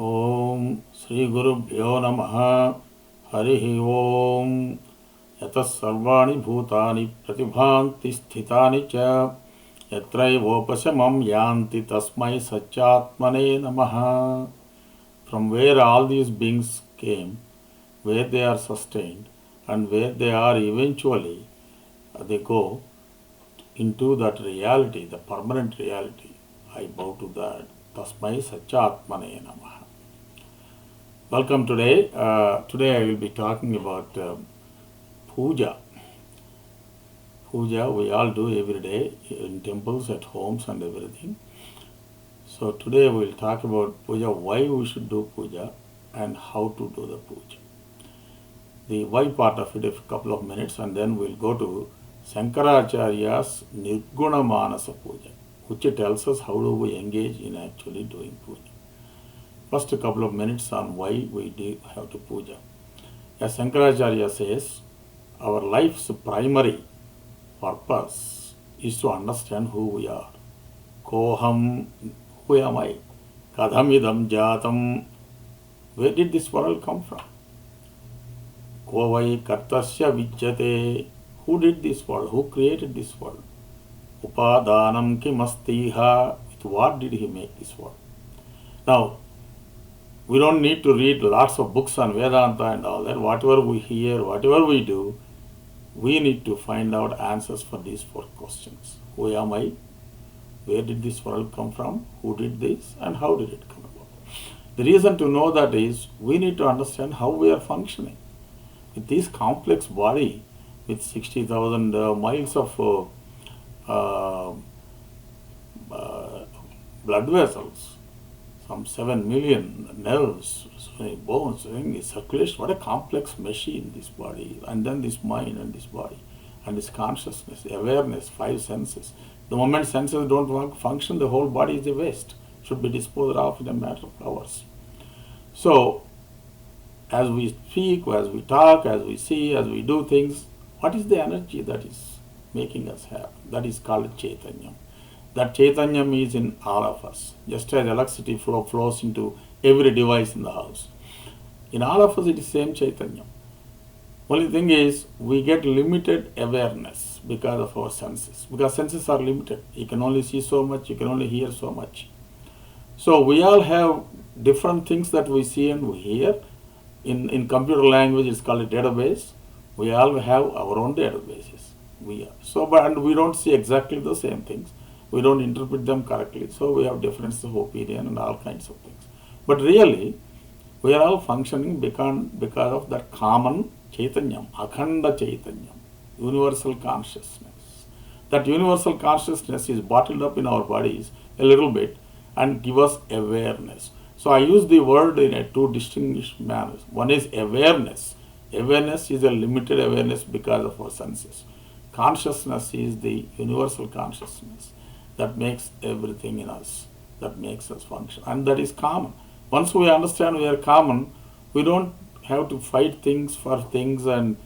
ओम श्री गुरुभ्यो नमः। हरिः ओम। यतः सर्वाणि भूतानि प्रतिभान्ति स्थितानि च यत्रैवोपशमं यान्ति तस्मै सच्चात्मने नमः. From where all these beings came, where they are sustained, and where they are eventually, they go into that reality, the permanent reality. I bow to that. Tasmai Sachatmane Namaha. Welcome today. Today I will be talking about puja. Puja we all do every day in temples, at homes and everything. So today we will talk about puja, why we should do puja and how to do the puja. The why part of it, a couple of minutes, and then we will go to Shankaracharya's Nirguna Manasa Puja, which tells us how do we engage in actually doing puja. First, a couple of minutes on why we have to puja. As Shankaracharya says, our life's primary purpose is to understand who we are. Koham, who am I? Kadhamidam jatam, where did this world come from? Kovai kartasya vijjate, who did this world? Who created this world? Upadanam kimastiha, with what did he make this world? Now, we don't need to read lots of books on Vedanta and all that. Whatever we hear, whatever we do, we need to find out answers for these four questions. Who am I? Where did this world come from? Who did this? And how did it come about? The reason to know that is we need to understand how we are functioning. With this complex body, with 60,000 miles of blood vessels, some 7 million nerves, so many bones, circulation, what a complex machine this body, and then this mind and this body, and this consciousness, awareness, 5 senses. The moment senses don't function, the whole body is a waste, should be disposed of in a matter of hours. So, as we speak, as we talk, as we see, as we do things, what is the energy that is making us happy? That is called Chaitanya. That Chaitanyam is in all of us. Just as electricity flows into every device in the house. In all of us it is same Chaitanyam. Only thing is we get limited awareness because of our senses. Because senses are limited. You can only see so much, you can only hear so much. So we all have different things that we see and we hear. In computer language it's called a database. We all have our own databases. And we don't see exactly the same things. We don't interpret them correctly, so we have differences of opinion and all kinds of things. But really, we are all functioning because of that common Chaitanyam, Akhanda Chaitanyam, universal consciousness. That universal consciousness is bottled up in our bodies a little bit and give us awareness. So I use the word in a two distinguished manners. One is awareness. Awareness is a limited awareness because of our senses. Consciousness is the universal consciousness that makes everything in us, that makes us function, and that is common. Once we understand we are common, we don't have to fight things for things and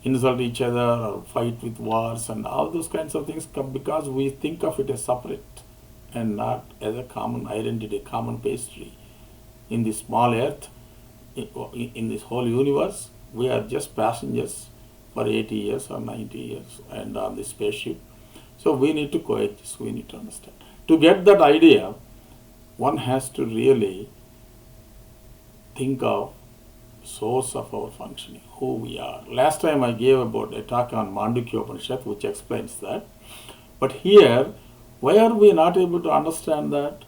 insult each other or fight with wars and all those kinds of things because we think of it as separate and not as a common identity, common pastry. In this small earth, in this whole universe, we are just passengers for 80 years or 90 years and on this spaceship. So we need to coexist, we need to understand. To get that idea, one has to really think of source of our functioning, who we are. Last time I gave about a talk on Mandukya Upanishad which explains that. But here, why are we not able to understand that?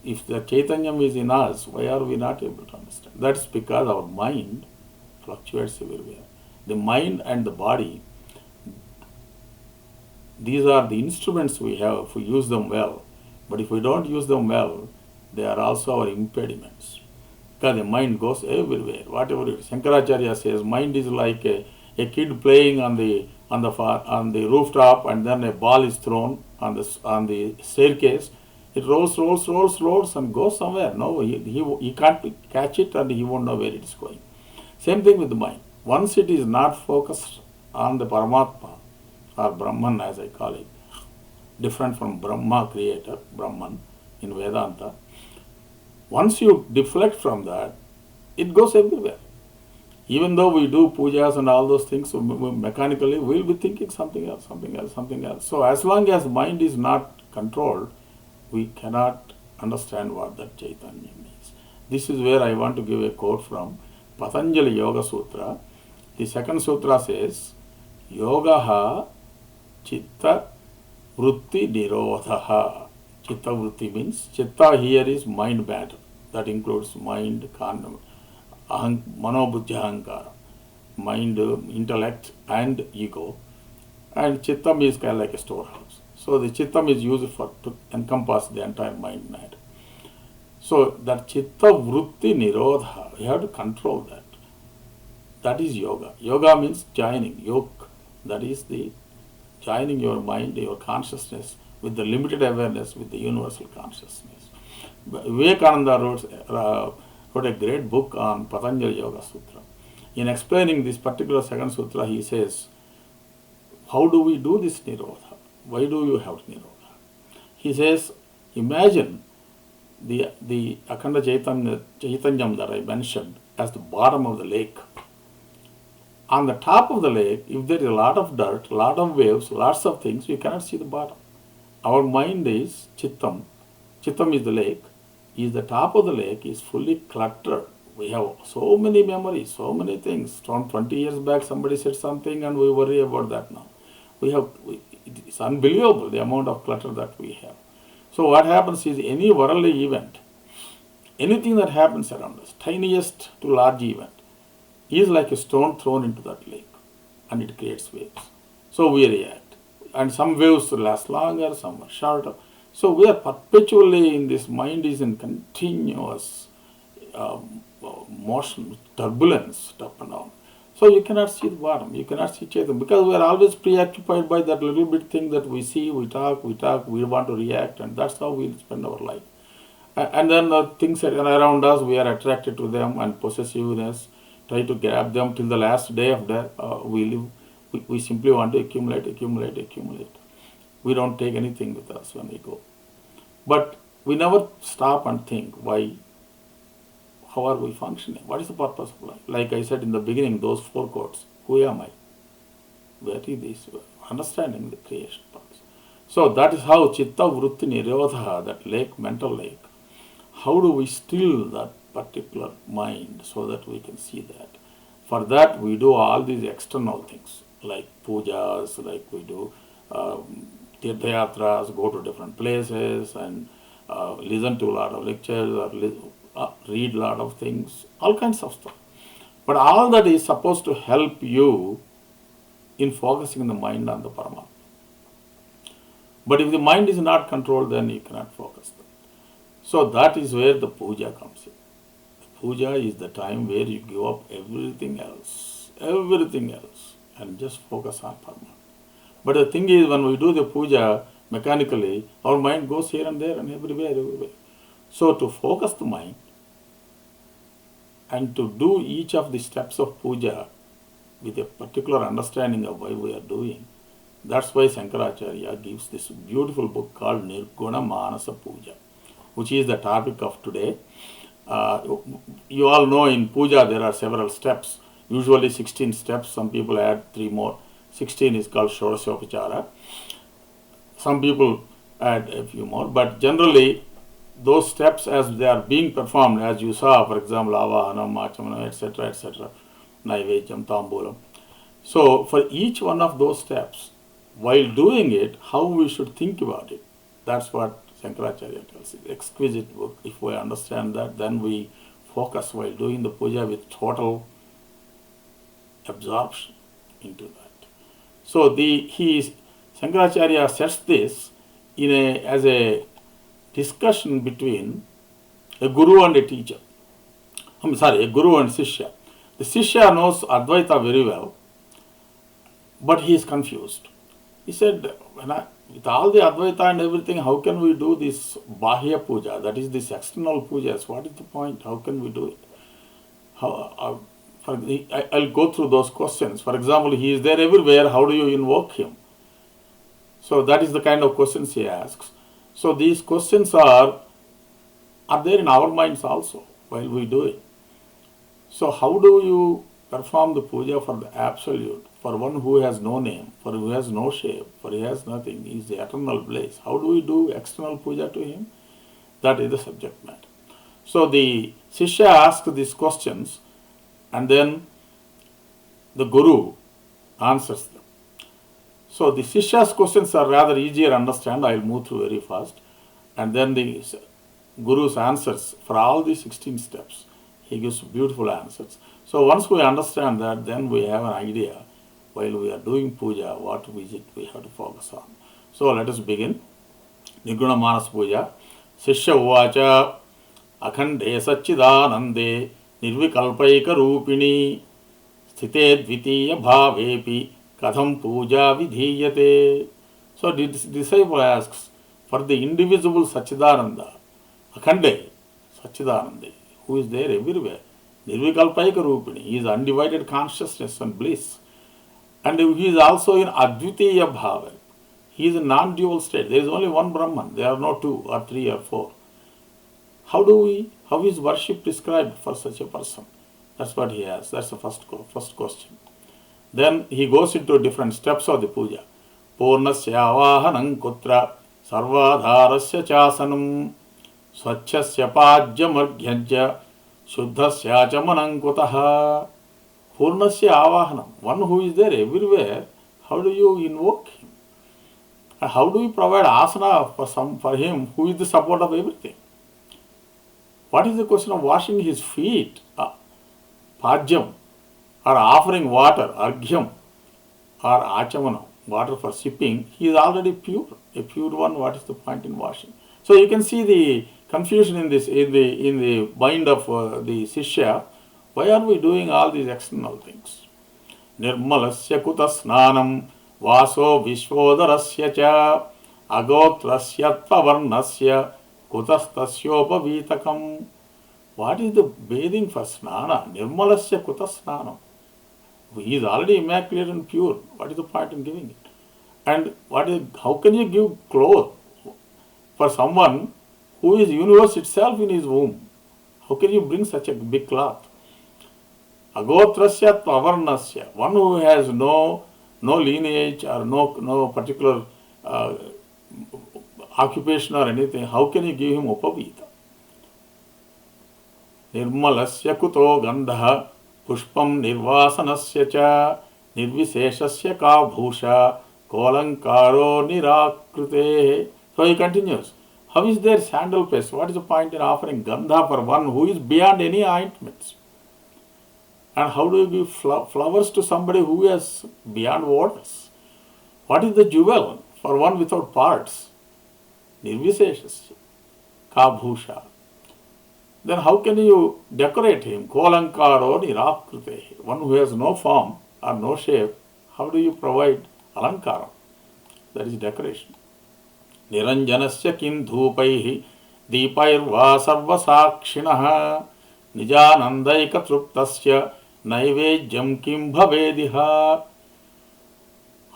If the Chaitanyam is in us, why are we not able to understand? That's because our mind fluctuates everywhere. The mind and the body, these are the instruments we have if we use them well. But if we don't use them well, they are also our impediments. Because the mind goes everywhere. Whatever it is. Shankaracharya says, mind is like a kid playing on the rooftop, and then a ball is thrown on the staircase. It rolls and goes somewhere. No, he can't catch it and he won't know where it is going. Same thing with the mind. Once it is not focused on the Paramatma, or Brahman as I call it, different from Brahma creator, Brahman in Vedanta, Once you deflect from that, it goes everywhere. Even though we do pujas and all those things, so mechanically we'll be thinking something else, something else, something else. So as long as mind is not controlled, we cannot understand what that Chaitanya means. This is where I want to give a quote from Patanjali Yoga Sutra. The second sutra says, Yogaha Chitta Vritti Nirodhaha. Chitta Vritti means, Chitta here is mind matter. That includes mind, Manobuddhi Ahankara, mind, intellect and ego. And Chittam is kind of like a storehouse. So the Chittam is used to encompass the entire mind matter. So that Chitta Vritti Nirodha, you have to control that. That is yoga. Yoga means joining, yoke. That is the joining your mind, your consciousness with the limited awareness with the universal consciousness. Vivekananda wrote a great book on Patanjali Yoga Sutra. In explaining this particular second sutra, he says, how do we do this Nirodha? Why do you have Nirodha? He says, imagine the Akhanda Chaitanyam that I mentioned as the bottom of the lake. On the top of the lake, if there is a lot of dirt, lot of waves, lots of things, you cannot see the bottom. Our mind is Chittam. Chittam is the lake. Is the top of the lake is fully cluttered. We have so many memories, so many things. From 20 years back, somebody said something and we worry about that now. It's unbelievable the amount of clutter that we have. So what happens is any worldly event, anything that happens around us, tiniest to large event, is like a stone thrown into that lake and it creates waves. So we react. And some waves last longer, some are shorter. So we are perpetually in this mind is in continuous motion, turbulence, up and down. So you cannot see the bottom, you cannot see Chaitanya because we are always preoccupied by that little bit thing that we see, we talk, we want to react, and that's how we spend our life. And then the things around us, we are attracted to them and possessiveness, try to grab them till the last day of death. We simply want to accumulate. We don't take anything with us when we go. But we never stop and think why. How are we functioning? What is the purpose of life? Like I said in the beginning, those 4 quotes. Who am I? Where is this? Understanding the creation parts. So that is how Chitta Vritti Nirodha, that lake, mental lake. How do we still that particular mind so that we can see that? For that we do all these external things like pujas, like we do tirthayatras, go to different places and listen to a lot of lectures or read a lot of things, all kinds of stuff. But all that is supposed to help you in focusing the mind on the Paramatma. But if the mind is not controlled, then you cannot focus that. So that is where the puja comes in. The puja is the time where you give up everything else, and just focus on Paramatma. But the thing is, when we do the puja mechanically, our mind goes here and there and everywhere. So to focus the mind and to do each of the steps of puja with a particular understanding of why we are doing, that's why Shankaracharya gives this beautiful book called Nirguna Manasa Puja, which is the topic of today. You all know in puja there are several steps, usually 16 steps, some people add 3 more. 16 is called Shodasopachara. Some people add a few more, but generally those steps as they are being performed, as you saw, for example, Avahanam, Machamanam, etc., Naivedyam, Tambulam. So for each one of those steps, while doing it, how we should think about it, that's what Shankaracharya tells us. Exquisite book. If we understand that, then we focus while doing the puja with total absorption into that. So Shankaracharya sets this as a discussion between a guru and a teacher. A guru and Sishya. The Sishya knows Advaita very well, but he is confused. He said, with all the Advaita and everything, how can we do this Bahya Puja, that is this external pujas? What is the point? How can we do it? I'll go through those questions. For example, he is there everywhere, how do you invoke him? So that is the kind of questions he asks. So these questions are are there in our minds also while we do it. So how do you perform the puja for the absolute, for one who has no name, for who has no shape, for he has nothing, he is the eternal bliss? How do we do external puja to him? That is the subject matter. So the Shishya asks these questions and then the Guru answers them. So the Shishya's questions are rather easier to understand. I will move through very fast. And then the Guru's answers for all the 16 steps. He gives beautiful answers. So once we understand that, then we have an idea while we are doing puja, what is it we have to focus on. So let us begin. Nirguna Manas Puja. Shishya Uvacha Akhande Satchidanande Nirvikalpaika Rupini Sthite Dvitiya Bhavepi Katham Puja Vidhiyate. So the disciple asks, for the indivisible Satchidananda, Akhande Satchidanande, who is there everywhere, Nirvikalpaika Rupini, he is undivided consciousness and bliss. And he is also in Advitiya Bhava. He is a non-dual state. There is only one Brahman. There are no two or three or four. How is worship described for such a person? That's what he asks. That's the first question. Then he goes into different steps of the puja. Purnasya avahanam kutra sarvadharasya chasanam swachhasya pajyamargyajya shuddhasya chamanam kutaha. Purnasya avahanam. One who is there everywhere, how do you invoke him? How do we provide asana for him who is the support of everything? What is the question of washing his feet? Pajyam, or offering water, argyam, or achamanam, water for sipping. He is already pure. A pure one, what is the point in washing? So you can see the confusion in this in the mind of the Shishya. Why are we doing all these external things? Nirmalasya kutasnanam vaso vishvodarasya cha agotrasya tvavarnasya kutastasyopavitakam. What is the bathing for snana? Nirmalasya kutasnanam. He is already immaculate and pure. What is the point in giving it? And how can you give clothes for someone who is universe itself in his womb? How can you bring such a big cloth? Agotrasya tvavarnasya. One who has no lineage or no particular occupation or anything, how can you give him upavita? Nirmalasya kuto gandha pushpam nirvasanasya cha nirviseshasya ka bhusha kolankaro nirakrute. So he continues. How is there sandal paste? What is the point in offering gandha for one who is beyond any ointments? And how do you give flowers to somebody who is beyond waters? What is the jewel for one without parts? Nirviseshasya ka bhusha. Then how can you decorate him? Kolankaro nirakrute. One who has no form or no shape, how do you provide alankara? That is decoration. Niranjanasya kim dhupaihi deepairva sarvasakshinaha nijanandaika truptasya naivedyam kim bhavediha.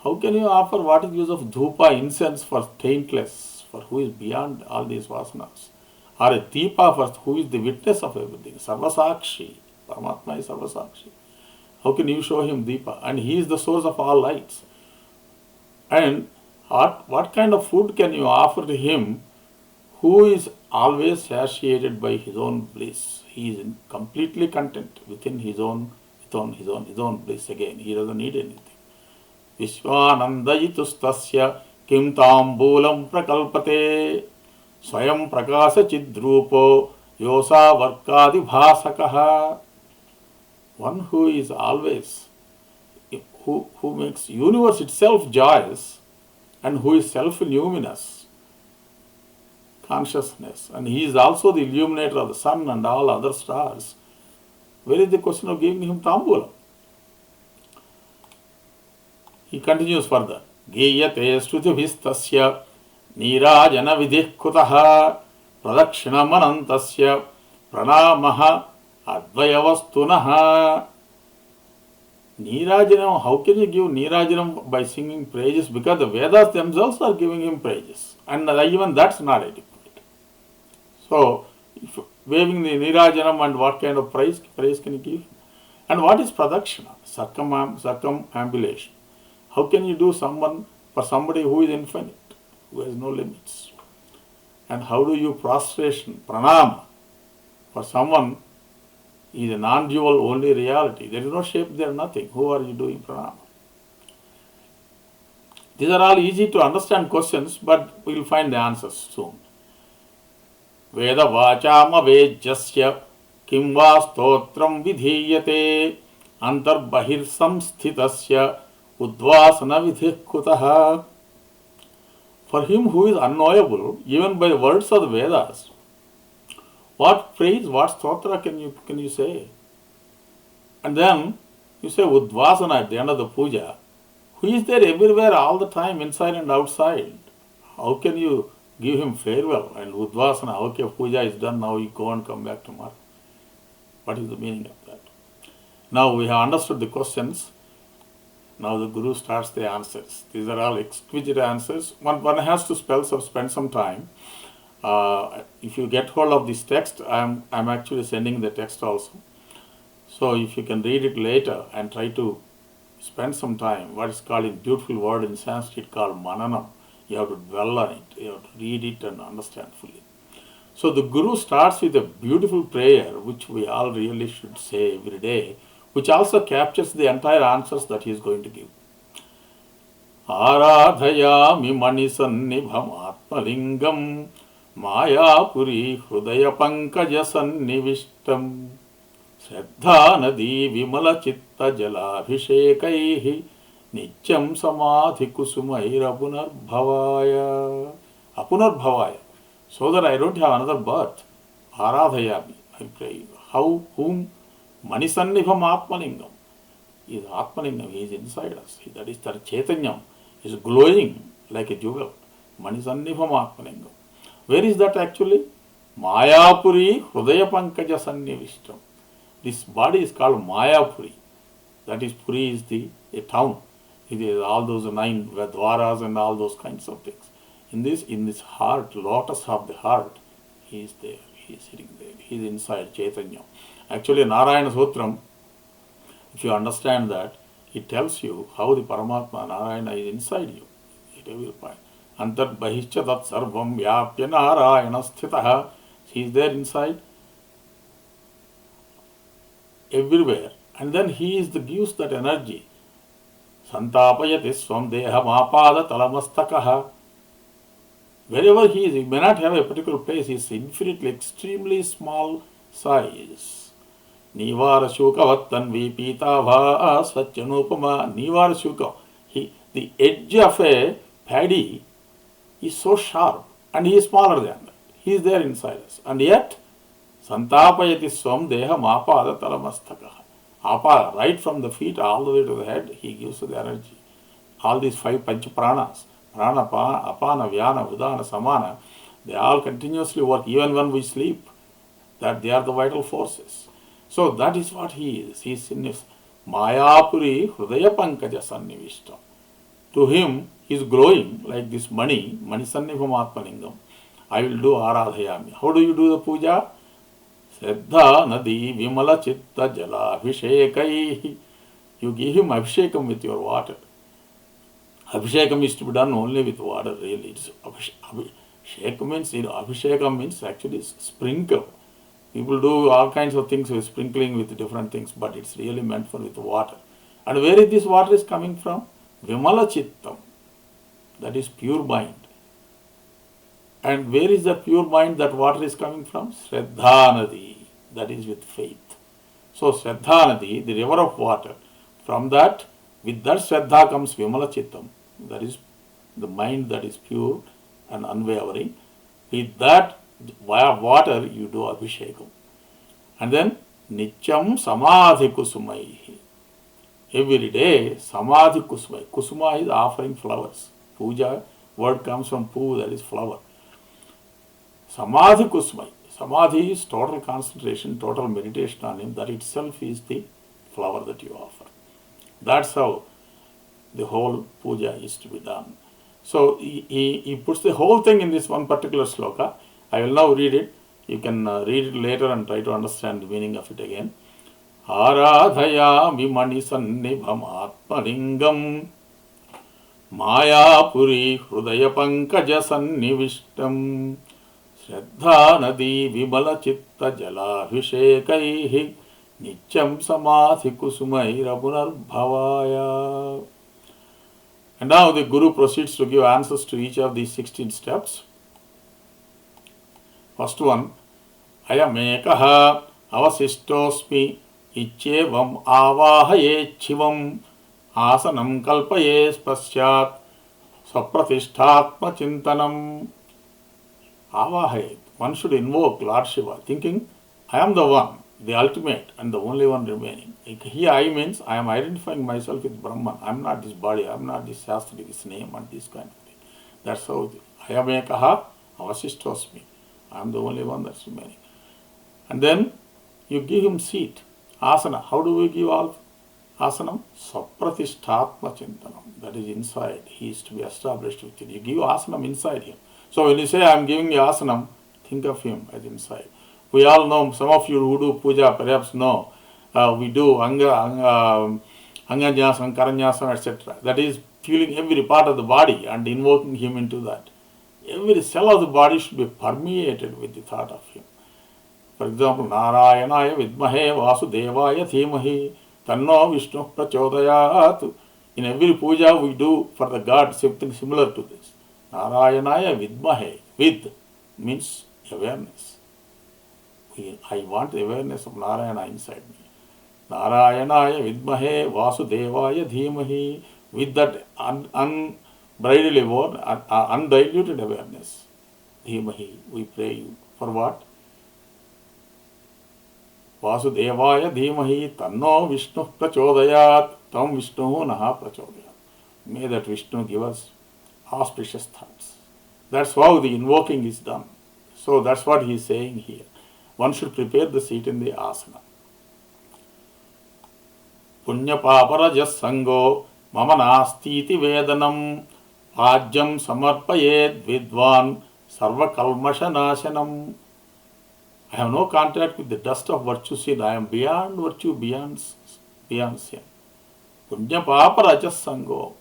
How can you offer what is use of dhupa, incense for taintless, for who is beyond all these vasanas? Or a deepa for who is the witness of everything? Sarvasakshi. Paramatma is Sarvasakshi. How can you show him deepa? And he is the source of all lights. And what kind of food can you offer to him who is always satiated by his own bliss? He is completely content within his own bliss again. He doesn't need anything. Vishwanandayitustasya kim tambulam prakalpate swayam prakasa chidrupo yosa varkadi bhasakaha. One who is always, who makes universe itself joyous and who is self-luminous consciousness, and he is also the illuminator of the sun and all other stars. Where is the question of giving him tambulam? He continues further. Giyate strutibhistasya nirajana vidih kutaha pradakshinamanantasya pranamaha advayavastunaha. Nirajanam, how can you give Nirajanam by singing praises? Because the Vedas themselves are giving him praises. And even that's not adequate. So, If waving the Nirajanam, and what kind of praise can you give? And what is pradakshina? Circumambulation. How can you do for somebody who is infinite, who has no limits? And how do you prostration, pranama, for someone is a non-dual only reality? There is no shape, there is nothing. Who are you doing pranama? These are all easy to understand questions, but we will find the answers soon. Veda vachama vejasya kim va stotram vidhiyate antarbahir samsthitasya udvasana vidhih kutaha. For him who is unknowable, even by the words of the Vedas, what praise, what stotra can you say? And then you say udvasana at the end of the puja. Who is there everywhere all the time, inside and outside? How can you give him farewell and udvasana? Okay, puja is done, now you go and come back tomorrow. What is the meaning of that? Now we have understood the questions. Now the Guru starts the answers. These are all exquisite answers. One has to spend some time. If you get hold of this text, I'm actually sending the text also. So if you can read it later and try to spend some time, what is called in beautiful word in Sanskrit called mananam. You have to dwell on it. You have to read it and understand fully. So the Guru starts with a beautiful prayer, which we all really should say every day, which also captures the entire answers that he is going to give. Aradhayami manisannibham atmalingam mayapuri hrudaya pankaja sannivishtam Shraddha nadi vimala chitta jalabhishekaihi nityam samadhi kusumaira apunarbhavaya. Apunarbhavaya. So that I don't have another birth. Aradhayami. I pray. Whom? Manisannibham atmalingam. He is atmalingam. He is inside us. That is that Chaitanyam is glowing like a jewel. Manisannibham atmalingam. Where is that actually? Mayapuri hrudaya pankaja sannivishtam. This body is called Mayapuri. That is, Puri is a town. It is all those 9 Dwaras and all those kinds of things. In this heart, lotus of the heart, he is there. He is sitting there. He is inside Chaitanya. Actually, Narayana Sutram, if you understand that, it tells you how the Paramatma Narayana is inside you at every point. Antar bahishcha tat sarvam vyapya Narayana sthitaha. He is there inside everywhere. And then he is the gives that energy. Santapayati swam deha mapada talamastakaha. Wherever he is, he may not have a particular place, he is infinitely, extremely small size. Nivara shukavattan vipita va satyanupama. Nivara shuka. The edge of a paddy is so sharp and he is smaller than that. He is there inside us. And yet, Santapayati swam deha mapada talamastakaha. Apada, right from the feet all the way to the head, he gives the energy. All these 5 pancha pranas, prana, apana, vyana, udana, samana, they all continuously work even when we sleep. That they are the vital forces. So that is what he is. He is in his Mayapuri Hrudaya Pankaja Sannivishtam. To him, he is glowing like this Mani Sannibham Atmalingam. I will do Aradhayami. How do you do the puja? Shraddha nadi vimala chitta jala abhishekaihi. You give him abhishekam with your water. Abhishekam is to be done only with water, really. It's abhishekam means, abhishekam means actually sprinkle. People do all kinds of things with sprinkling with different things, but it's really meant for with water. And where is this water is coming from? Vimala chittam. That is pure mind. And where is that pure mind that water is coming from? Shraddha Nadi. That is with faith. So Shraddha Nadi, the river of water. From that, with that Shraddha comes Vimala Chittam. That is the mind that is pure and unwavering. With that water you do Abhishekam. And then Nityam Samadhi Kusumaihi. Every day Samadhi Kusumai. Kusuma is offering flowers. Puja, word comes from Pu, that is flower. Samadhi Kusmai. Samadhi is total concentration, total meditation on him. That itself is the flower that you offer. That's how the whole puja is to be done. So he puts the whole thing in this one particular sloka. I will now read it. You can read it later and try to understand the meaning of it again. Aradhayami manisannibham atmalingam Mayapuri Hrudaya Pankaja Sannivishtam Shraddha Nadi Vimala Chitta Jalabhishekaihi Nityam Samadhi Kusumaira Punarbhavaya. And now the Guru proceeds to give answers to each of these 16 steps. First one, Ayamekaha Avasistosmi Ichevam Avahaye Chivam Asanam kalpaye pasyat sapratishthatma chintanam. Avahayet. One should invoke Lord Shiva, thinking, I am the one, the ultimate and the only one remaining. Here I means I am identifying myself with Brahman. I am not this body, I am not this Shastri, this name and this kind of thing. That's how Ayamekaha Avasistosmi. I am the only one that's remaining. And then you give him seat. Asana. How do we give all asanam? Sapratishthatma chintanam. That is inside. He is to be established within. You give asanam inside him. So when you say I am giving you asanam, think of him as inside. We all know, some of you who do puja perhaps know, we do anganyasam, karanyasam, etc. That is feeling every part of the body and invoking him into that. Every cell of the body should be permeated with the thought of him. For example, Narayanaya vidmahe vasudevaya dhimahi tanno Vishnu prachodayat. In every puja we do for the God something similar to this. Narayanaya vidmahe. Vid means awareness. I want the awareness of Narayana inside me. Narayanaya vidmahe vasudevaya dhimahi. With that unbridled, undiluted awareness. Dhimahi. We pray you. For what? Vasudevaya dhimahi tanno Vishnu prachodayat tam Vishnu naha prachodayat. May that Vishnu give us auspicious thoughts. That's how the invoking is done. So that's what he is saying here. One should prepare the seat in the asana. Punya paparajas sango mama nastiti vedanam ajyam samarpayed vidvan sarva kalmasha nashanam. I have no contact with the dust of virtue sin. I am beyond virtue, beyond sin. Punya papa rajas sango.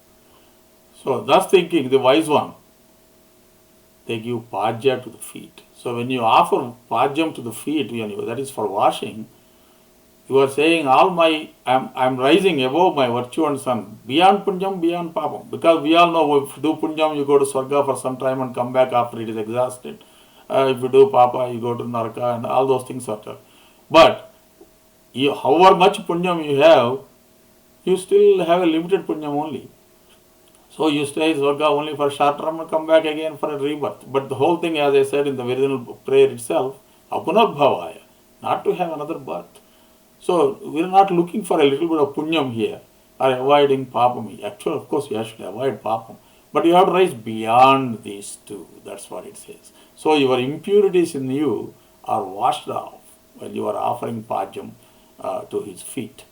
So thus thinking, the wise one, they give pajya to the feet. So when you offer pajyam to the feet, that is for washing, you are saying I am rising above my virtue and sun, beyond punyam, beyond papam. Because we all know if you do punyam, you go to Swarga for some time and come back after it is exhausted. If you do papa, you go to Naraka and all those things are there. But however much punyam you have, you still have a limited punyam only. So you stay in Swarga only for short term and come back again for a rebirth. But the whole thing, as I said in the original prayer itself, apunarbhavaya, not to have another birth. So we are not looking for a little bit of punyam here or avoiding papam. Actually, of course, you should avoid papam. But you have to rise beyond these two. That's what it says. So your impurities in you are washed off when you are offering pajam to his feet.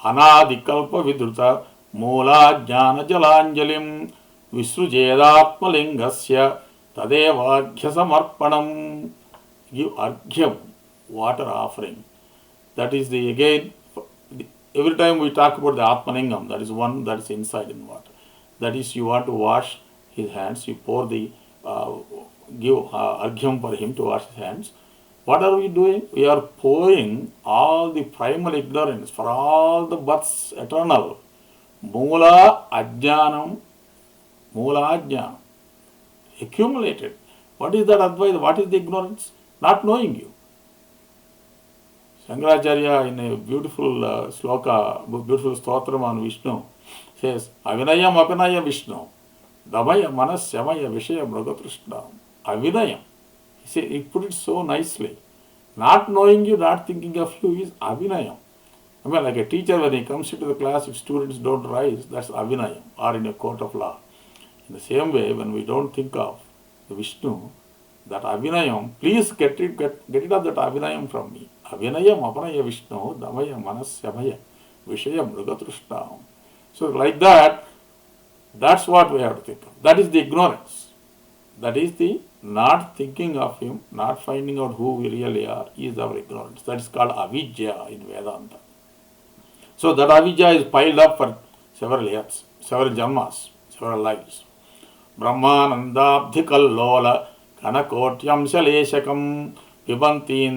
Anadikalpa vidruta moola jnana jalanjalim visrujedatmalingasya tadevagya samarpanam. Give arghyam, water offering. That is again, every time we talk about the Atmalingam, that is one that is inside in water. That is, you want to wash his hands, you pour give arghyam for him to wash his hands. What are we doing? We are pouring all the primal ignorance for all the births eternal. Moola ajnanam, accumulated. What is that advice? What is the ignorance? Not knowing you. Shankaracharya in a beautiful sloka, beautiful stotram on Vishnu says, Avinayam apinaya Vishnu, damaya manasyamaya vishaya mragatrishna. Avinayam. He put it so nicely. Not knowing you, not thinking of you is avinayam. I mean, like a teacher, when he comes into the class, if students don't rise, that's avinayam, or in a court of law. In the same way, when we don't think of the Vishnu, that avinayam, please get rid of that avinayam from me. Avinayam apanaya Vishnu, damaya manasyamaya vishaya mragatrishna. So like that, that's what we have to think of. That is the ignorance. That is the not thinking of him, not finding out who we really are, is our ignorance. That is called avidya in Vedanta. So that avidya is piled up for several years, several janmas, several lives. Brahmanandabdhikallola kanakotyam shaleshakam pibanti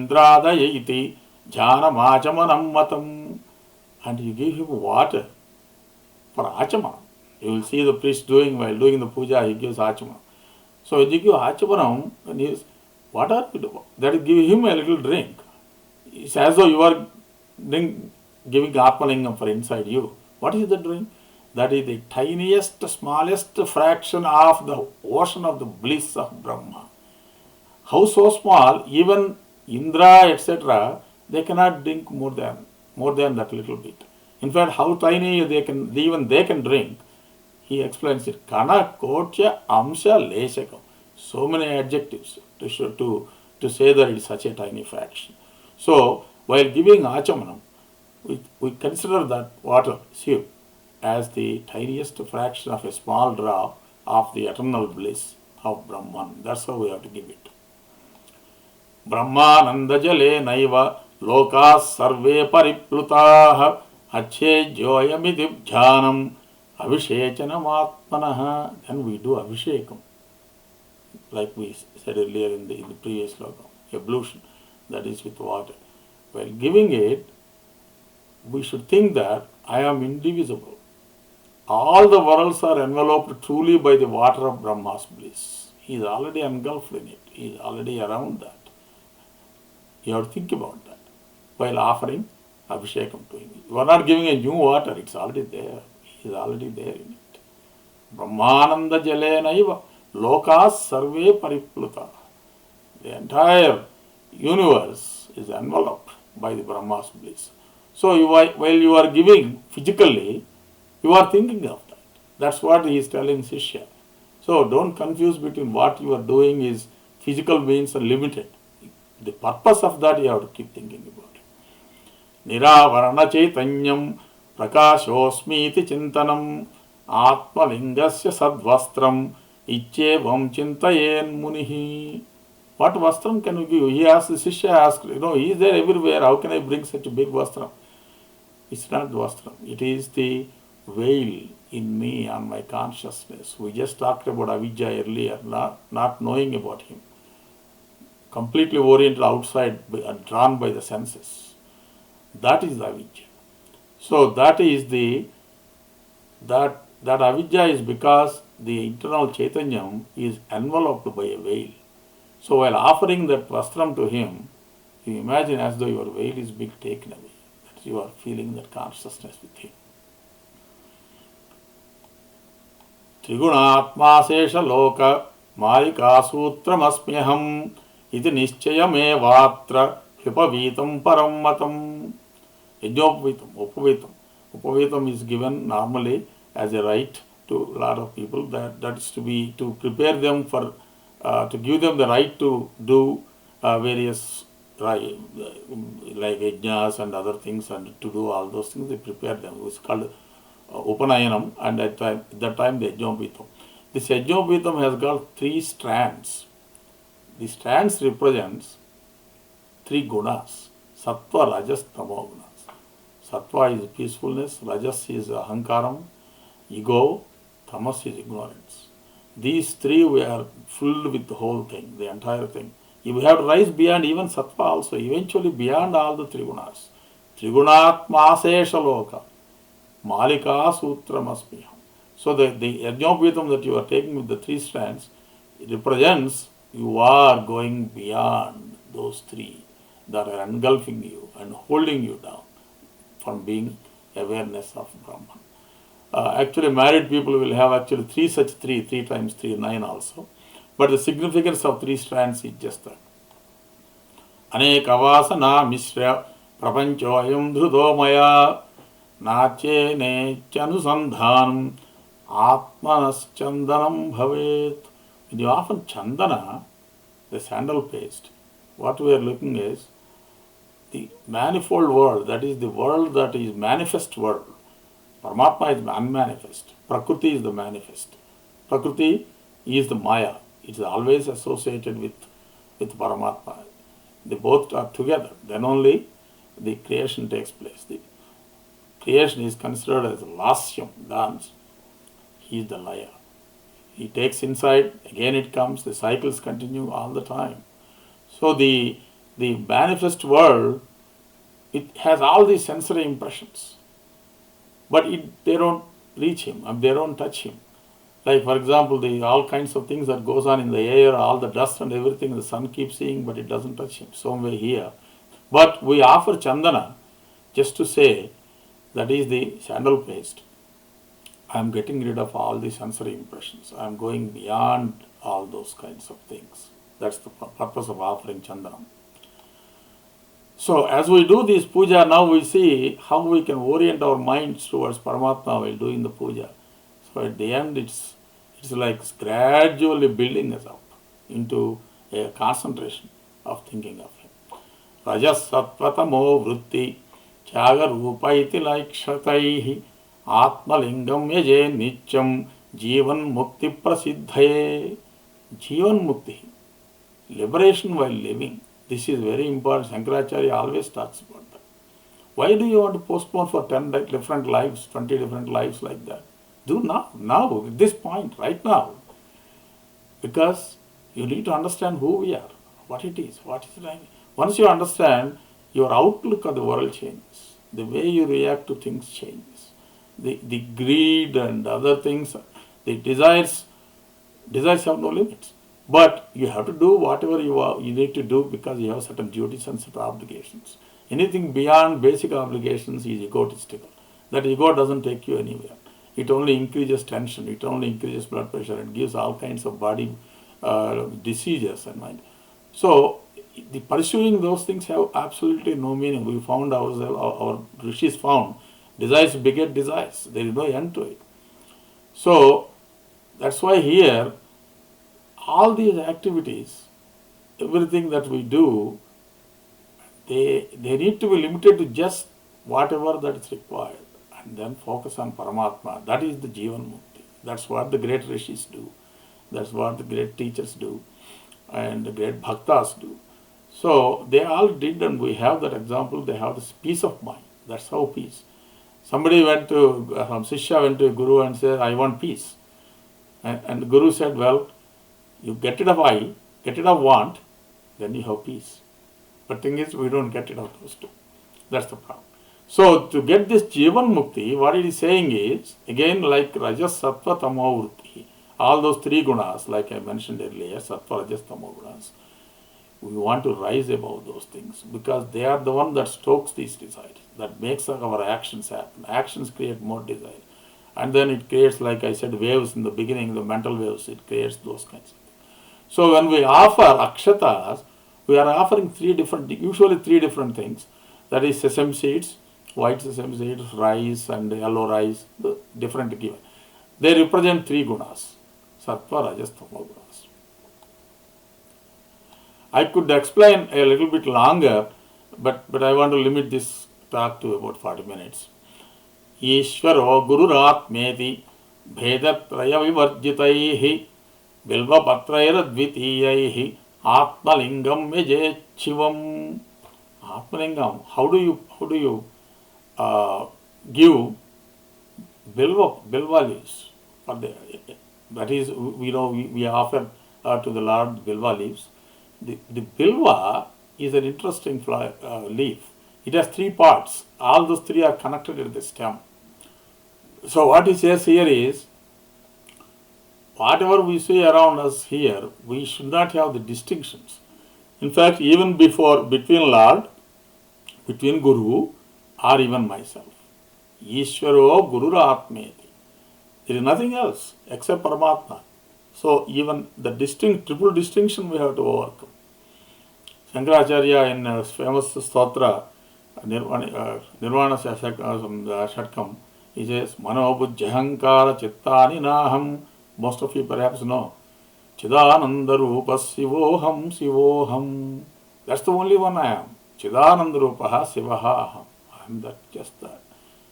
iti jnanamachamanam matam. And you give him water for achamanam. You will see the priest doing, while doing the puja, he gives achamanam. So when you give achamanam, and he is, what are you doing? That is, give him a little drink. It's as though you are giving atmalingam for inside you. What is the drink? That is the tiniest, smallest fraction of the ocean of the bliss of Brahma. How so small? Even Indra, etc., they cannot drink more than that little bit. In fact, how tiny even they can drink. He explains it. Kana kotya amsha leshakam. So many adjectives to say that it is such a tiny fraction. So while giving achamanam, we consider that water, Shiv, as the tiniest fraction of a small drop of the eternal bliss of Brahman. That's how we have to give it. Brahmanandajale naiva lokas sarve pariplutaha achejyoyamidhi jhanam abhishechanam atmanaha. Then we do abhishekam, like we said earlier in the previous sloka, ablution, that is with water. While giving it, we should think that I am indivisible. All the worlds are enveloped truly by the water of Brahma's bliss. He is already engulfed in it. He is already around that. You have to think about that while offering abhishekam to him. You are not giving a new water, it's already there. He is already there in it. Brahmananda jalenaiva lokas sarve paripluta. The entire universe is enveloped by the Brahma's bliss. So while you are giving physically, you are thinking of that. That's what he is telling Shishya. So don't confuse between what you are doing is physical means are limited. The purpose of that you have to keep thinking about it. Niravarana chaitanyam prakashosmiti chintanam atmalingasya sadvastram icchevam chintayen munihi. What vastram can you give? He asked, the Shishya asked, he is there everywhere. How can I bring such a big vastram? It's not the vastram. It is the veil in me, on my consciousness. We just talked about avidya earlier, not knowing about him. Completely oriented outside and drawn by the senses. That is the avidya. So that is that avidya is because the internal chaitanyam is enveloped by a veil. So while offering that vastram to him, you imagine as though your veil is being taken away. That you are feeling that consciousness with him. Trigunatma sesha loka marika sutramasmyaham iti nischayamevatra hipavitam parammatam. Yajnopavitam, Upavitam is given normally as a right to a lot of people. That is to prepare them for, to give them the right to do various like yajnas and other things, and to do all those things. They prepare them. It's called Upanayanam, and at that time the Yajnopavitam. This Yajnopavitam has got 3 strands. The strands represents 3 gunas: Sattva, Rajas, Tamo gunas. Sattva is peacefulness, Rajas is ahankaram, ego, Tamas is ignorance. These 3 we are filled with the whole thing, the entire thing. You have to rise beyond even Sattva also, eventually beyond all the 3 gunas. Trigunatma sesha loka malika sutramasmiham. So the Yajnopavitam that you are taking with the 3 strands, it represents you are going beyond those 3 that are engulfing you and holding you down from being awareness of Brahman. Actually, married people will have actually 3 such 3 times 3, 9 also. But the significance of 3 strands is just that. Anekavasana mishra prapanchoyam dhrudomaya nache nechanusandhanam atmanaschandanam bhavet. When you often chandana, the sandal paste, what we are looking is the manifold world, that is the world that is manifest world. Paramatma is unmanifest. Prakriti is the manifest. Prakriti is the Maya. It's always associated with Paramatma. They both are together. Then only the creation takes place. The creation is considered as lasyam, dance. He is the laya. He takes inside, again it comes, the cycles continue all the time. So the manifest world, it has all these sensory impressions, but they don't reach him, and they don't touch him. Like for example, the all kinds of things that goes on in the air, all the dust and everything, the sun keeps seeing, but it doesn't touch him. Same way here. But we offer chandana just to say that is the sandal paste. I am getting rid of all the sensory impressions. I am going beyond all those kinds of things. That's the purpose of offering chandana. So as we do this puja, now we see how we can orient our minds towards Paramatma while doing the puja. So at the end, it's like gradually building us up into a concentration of thinking of Him. Rajas sattvatamo vritti tyaga rupa iti laikshataihi atmalingam yaje nityam jivan mukti prasiddhaye. Jivan mukti, liberation while living. This is very important. Shankaracharya always talks about that. Why do you want to postpone for 10 different lives, 20 different lives like that? Do now, at this point, right now. Because you need to understand who we are, what it is, what is like. Once you understand, your outlook of the world changes. The way you react to things changes. The greed and other things, the desires have no limits. But you have to do whatever you need to do because you have certain duties and certain obligations. Anything beyond basic obligations is egotistical. That ego doesn't take you anywhere. It only increases tension, it only increases blood pressure, it gives all kinds of body diseases and mind. So, the pursuing those things have absolutely no meaning. We found ourselves, our rishis found, desires beget desires. There is no end to it. So, that's why here, all these activities, everything that we do, they need to be limited to just whatever that is required, and then focus on Paramatma. That is the Jivan Mukti. That's what the great rishis do. That's what the great teachers do, and the great bhaktas do. So they all did, and we have that example. They have this peace of mind. That's how peace. Somebody went to, Sishya went to a Guru and said, I want peace. And the Guru said, well, you get rid of I, get rid of want, then you have peace. But thing is, we don't get rid of those two. That's the problem. So, to get this Jivan Mukti, what it is saying is, again, like Rajas, Sattva, Tamo, Vritti, all those three gunas, like I mentioned earlier, Sattva, Rajas, Tamo gunas, we want to rise above those things because they are the one that stokes these desires, that makes our actions happen. Actions create more desire. And then it creates, like I said, waves in the beginning, the mental waves, it creates those kinds of things. So when we offer akshatas, we are offering usually three different things. That is sesame seeds, white sesame seeds, rice and yellow rice, the different given. They represent three gunas, sattva, rajas, tamo gunas. I could explain a little bit longer, but I want to limit this talk to about 40 minutes. Ishvaro gururatmeti bhedatraya vivarjitaihi Bilvapatrayaradvitiyaihi Atmalingam Yajechivam. Atmalingam. How do you give bilva leaves? That is, we offer to the Lord bilva leaves. The bilva is an interesting leaf. It has three parts. All those three are connected at the stem. So what he says here is, whatever we see around us here, we should not have the distinctions. In fact, even between Lord, between Guru, or even myself. Ishvaro Gururatmeti. There is nothing else except Paramatma. So even the triple distinction we have to overcome. Shankaracharya in a famous stotra, Nirvana Shatkam, he says, Manobujjahankara Chittani Naham. Most of you perhaps know. Chidananda Rupa Sivoham Sivoham. That's the only one I am. Chidananda Rupaha Sivaha. I am just that.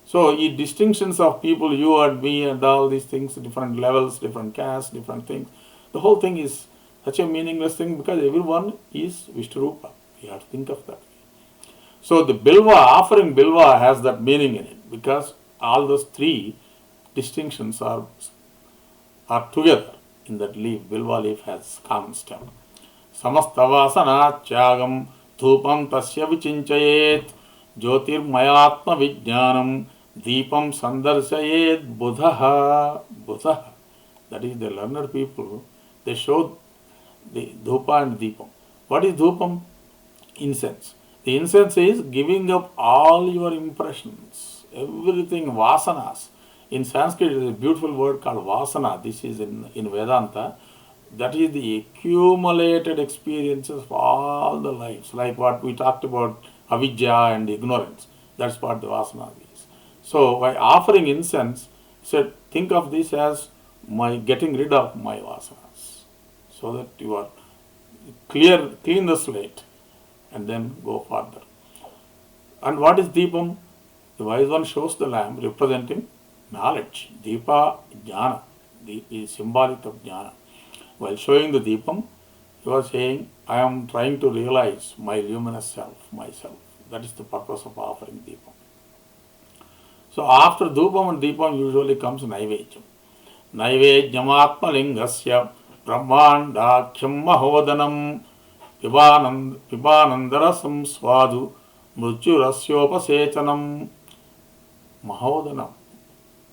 So, the distinctions of people, you and me and all these things, different levels, different castes, different things, the whole thing is such a meaningless thing because everyone is Vishnurupa. You have to think of that. So the Bilva, offering Bilva has that meaning in it because all those three distinctions are together in that leaf. Bilva leaf has common stem. Samasthavasana tyagam dhupam tasya vichinchayet jyotirmayatma vijnanam deepam sandarsayet buddha. Buddha. That is the learned people. They show the dhupa and deepam. What is dhupam? Incense. The incense is giving up all your impressions, everything, vasanas. In Sanskrit, there is a beautiful word called vasana. This is in Vedanta. That is the accumulated experiences of all the lives, like what we talked about, avidya and ignorance. That's what the vasana is. So, by offering incense, said, think of this as my getting rid of my vasanas, so that you are clean the slate, and then go further. And what is Deepam? The wise one shows the lamp representing knowledge. Deepa, jnana. Deep is symbolic of jnana. While showing the Deepam, he was saying, I am trying to realize my luminous self, myself. That is the purpose of offering Deepam. So after Dhupam and Deepam usually comes Naivedyam. Naivedyam lingasya brahmandakyam mahodanam pibanandarasam swadu mrutyurasyopasetanam. Mahodanam.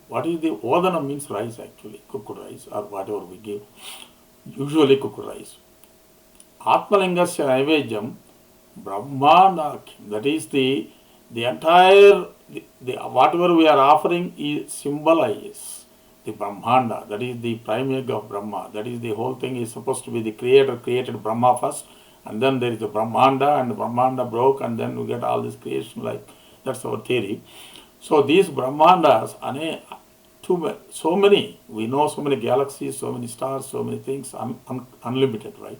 What is the odanam? Means rice actually, cooked rice or whatever we give. Usually cooked rice. Atmalingasya Naivedyam Brahmandakyam. That is the entire, whatever we are offering is symbolizes the Brahmanda. That is the prime egg of Brahma. That is the whole thing is supposed to be the creator created Brahma first, and then there is the Brahmanda, and the Brahmanda broke, and then we get all this creation, like that's our theory. So these Brahmandas, so many, we know so many galaxies, so many stars, so many things, unlimited, right?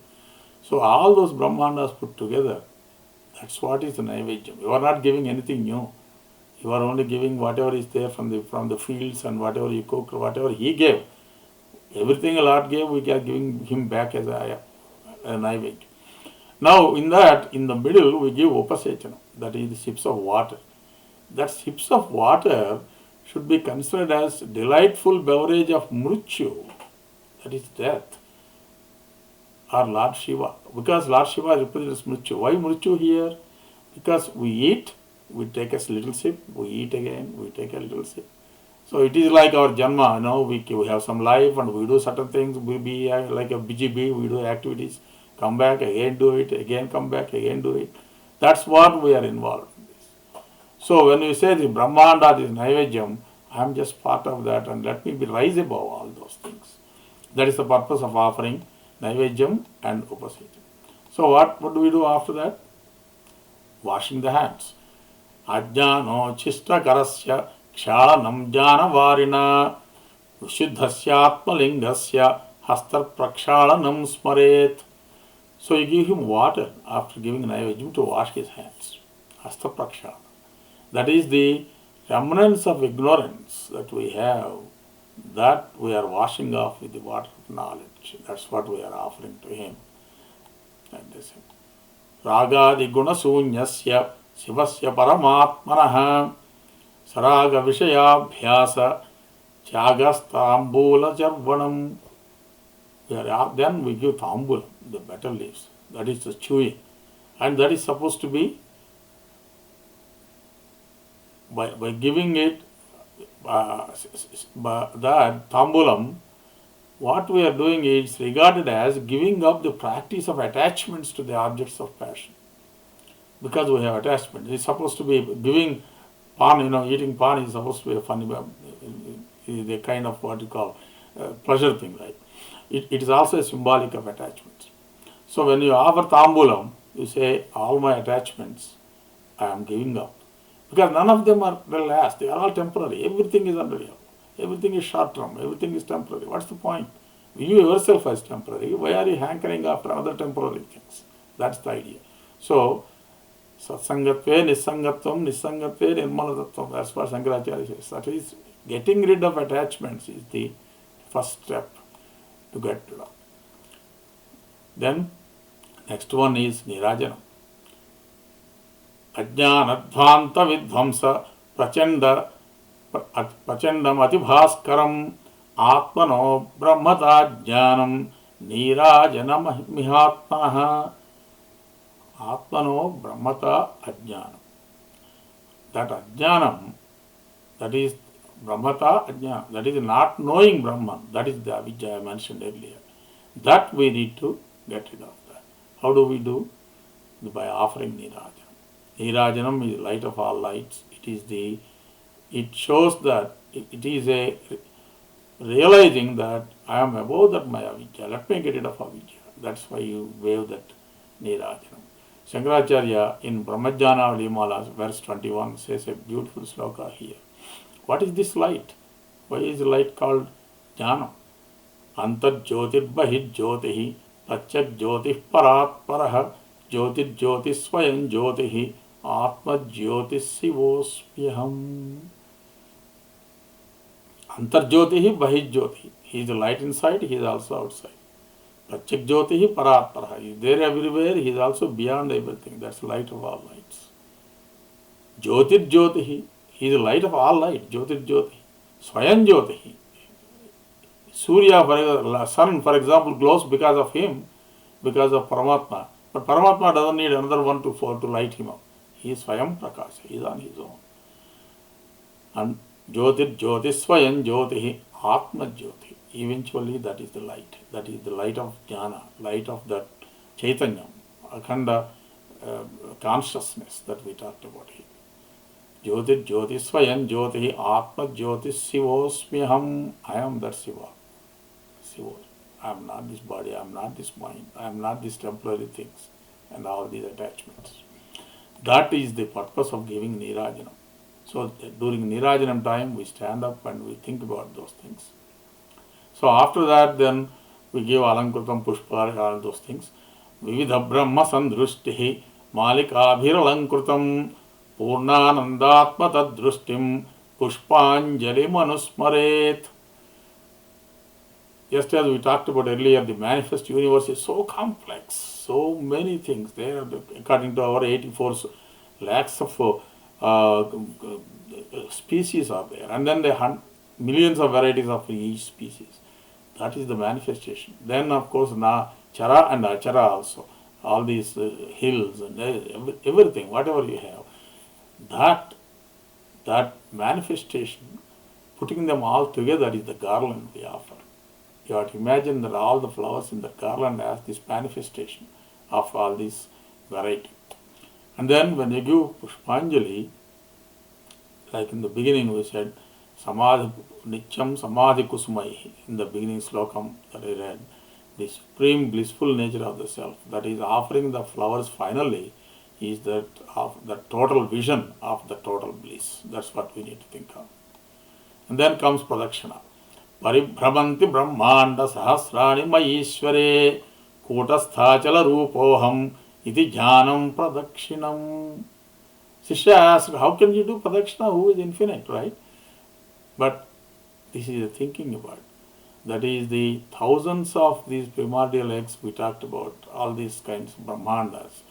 So all those Brahmandas put together, that's what is the Naivedyam. You are not giving anything new. You are only giving whatever is there from the fields and whatever you cook, whatever he gave. Everything the Lord gave, we are giving him back as a Naivedyam. Now in the middle, we give Upasechana, that is the sips of water. That sips of water should be considered as delightful beverage of Mrityu, that is death, or Lord Shiva. Because Lord Shiva represents Mrityu. Why Mrityu here? Because we eat, we take a little sip, we eat again, we take a little sip. So it is like our Janma, we have some life and we do certain things, we be like a busy bee, we do activities, come back, again do it, again come back, again do it. That's what we are involved in this. So when we say the Brahmanda, this Naivedyam, I am just part of that and let me be rise above all those things. That is the purpose of offering Naivedyam and Upasechana. So what do we do after that? Washing the hands. Ajnano chista karasya kshalanam jnana varina vishuddhasya atmalingasya hastar prakshalanam smaret. So you give him water after giving Naivedyam to wash his hands. Hasta prakshalana. That is the remnants of ignorance that we have, that we are washing off with the water of knowledge. That's what we are offering to him. And this Ragadi guna sunyasya Sivasya Paramatmanaha Saraga Vishayabhyasa Tyagastambula Jarvanam. Then we give tambulam, the betel leaves. That is the chewing. And that is supposed to be, by giving it that tambulam, what we are doing is regarded as giving up the practice of attachments to the objects of passion. Because we have attachment. It's supposed to be giving pan, eating pan is supposed to be a funny, the kind of what you call pleasure thing, right? It is also a symbolic of attachments. So when you offer tambulam, you say, all my attachments I am giving up. Because none of them will last. They are all temporary. Everything is unreal. Everything is short term. Everything is temporary. What's the point? You yourself as temporary. Why are you hankering after other temporary things? That's the idea. So, satsangatve nisangatvam nisangatve nirmalatattvam. That's what Shankaracharya says. That is, getting rid of attachments is the first step to get rid of. Then next one is Nirajanam. Ajnanadvanta vidvamsa prachanda prachandam atibhaskaram atmano brahmata jnanam nirajanam mihatmanaha. Atmano brahmata ajnanam. That ajnanam, that is brahmata ajnanam, that is not knowing Brahman, that is the avidya I mentioned earlier. That we need to get rid of that. How do we do? By offering Nirajanam. Nirajanam is light of all lights. It shows that it is a realizing that I am above that my avidya. Let me get rid of avidya. That's why you wave that Nirajanam. Shankaracharya in Brahmajnana Malas, verse 21, says a beautiful sloka here. What is this light? Why is the light called Jnana? Antar Jyotir Bahid Jyotihi Pachak Jyotih Parat Paraha Jyotir Jyotis Swayam Jyotihi Atma Jyotis Sivospyaham. Antar Jyotihi Bahid Jyotihi. He is the light inside, he is also outside. Pachak Jyotihi Parat Paraha. He is there everywhere, he is also beyond everything. That's the light of all lights. Jyotir Jyotihi. He is the light of all light. Jyotir Jyotihi. Swayam Jyotihi. Surya, sun, for example, glows because of him, because of Paramatma. But Paramatma doesn't need another one to light him up. He is Swayam Prakasha. He is on his own. And Jyotir Jyoti Swayam Jyotihi Atma Jyoti. Eventually that is the light. That is the light of Jnana, light of that Chaitanya, Akhanda consciousness that we talked about here. Jyotir Jyoti Swayam Jyotihi Atma Jyoti Sivosmyaham. I am that Siva. I am not this body, I am not this mind, I am not these temporary things and all these attachments. That is the purpose of giving Nirajanam. So during Nirajanam time we stand up and we think about those things. So after that then we give Alankrutam Pushpa, all those things. Vividha Brahma Sandrushtihi Malikabhiralankrutam Purnanandatma Tadrustim Pushpanjali Manusmaret. Just as we talked about earlier, the manifest universe is so complex, so many things there. According to our 84 lakhs of species are there, and then there are millions of varieties of each species. That is the manifestation. Then, of course, Chara and Achara also, all these hills and everything, whatever you have, that manifestation, putting them all together is the garland we offer. You have to imagine that all the flowers in the garland has this manifestation of all these variety. And then when you give Pushpanjali, like in the beginning we said, Samadhi Nityam Samadhi Kusumai, in the beginning slokam that I read, the supreme blissful nature of the self, that is offering the flowers finally, is that of the total vision of the total bliss. That's what we need to think of. And then comes Pradakshina. Paribhramanti Brahmanda Sahasrani Mayishware Kutasthaachala Rupoham Iti Jnanam Pradakshinam. Shishya asked, how can you do Pradakshina? Who is infinite, right? But this is the thinking about. That is the thousands of these primordial eggs we talked about, all these kinds of Brahmandas.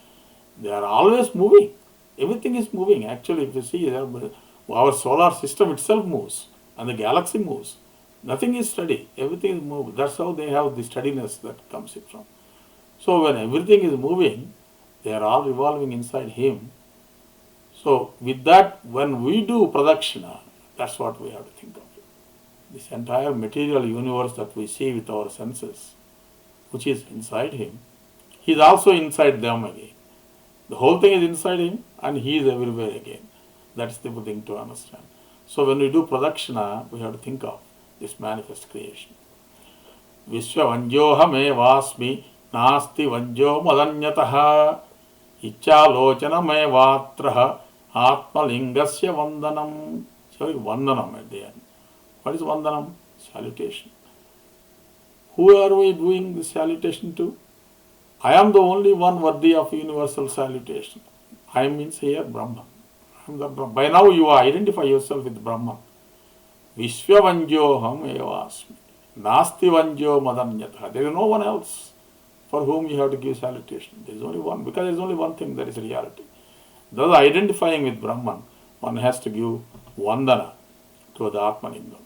They are always moving. Everything is moving. Actually, if you see, our solar system itself moves and the galaxy moves. Nothing is steady. Everything is moving. That's how they have the steadiness that comes from. So when everything is moving, they are all revolving inside him. So with that, when we do Pradakshina, that's what we have to think of. This entire material universe that we see with our senses, which is inside him, he is also inside them again. The whole thing is inside him and he is everywhere again. That's the thing to understand. So when we do Pradakshina, we have to think of this manifest creation. Vishwavanjohame vasmi nasti vanjo madanyataha ichalochana vatraha atmalingasya vandanam. So vandanam at the end. What is vandanam? Salutation. Who are we doing the salutation to? I am the only one worthy of universal salutation. I means here Brahman. I am the Brahman. By now you identify yourself with Brahman. Vishwavanjoham evasmi. Nasti vanjo madanyatha. There is no one else. for whom you have to give salutation. There is only one, because there is only one thing that is reality. Thus, identifying with Brahman, one has to give vandana to the Atmalingam.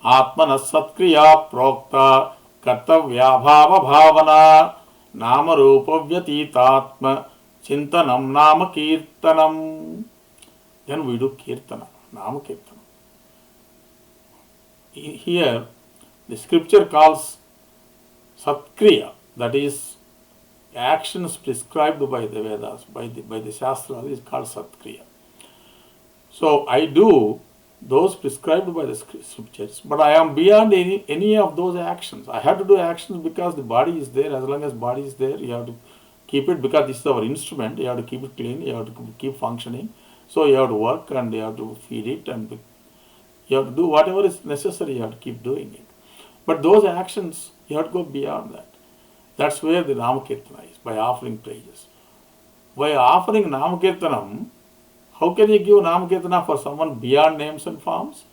Atmana satkriya prokta kartavya bhava bhavana nama rupa vyatitatma chintanam nama kirtanam. Then we do kirtana, nama kirtana. Here, the scripture calls satkriya, that is actions prescribed by the Vedas, by the Shastra, is called satkriya. So I do those prescribed by the scriptures, but I am beyond any of those actions. I have to do actions because the body is there. As long as body is there, you have to keep it, because this is our instrument. You have to keep it clean. You have to keep functioning. So you have to work and you have to feed it, and you have to do whatever is necessary. You have to keep doing it. But those actions, you have to go beyond that. That's where the Namakirtana is, by offering praises. By offering Namakirtanam, how can you give Namakirtana for someone beyond names and forms?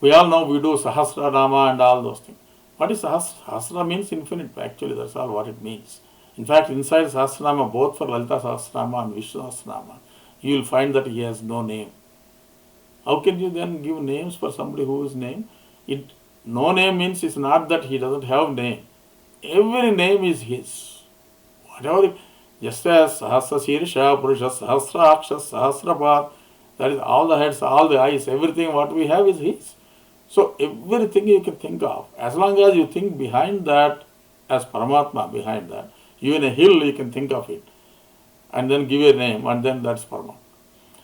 We all know we do Sahasra Nama and all those things. What is Sahasra? Sahasra means infinite, actually, that's all what it means. In fact, inside Sahasranama, both for Lalita Sahasranama and Vishnu Sahasranama, you will find that he has no name. How can you then give names for somebody who is named? No name means it's not that he doesn't have name. Every name is his. Whatever, just as Sahasra Sirsha, Purusha, Sahasraksha, Sahasrapad, that is all the heads, all the eyes, everything what we have is his. So everything you can think of, as long as you think behind that as Paramatma, behind that, even a hill you can think of it, and then give a name, and then that's Parama.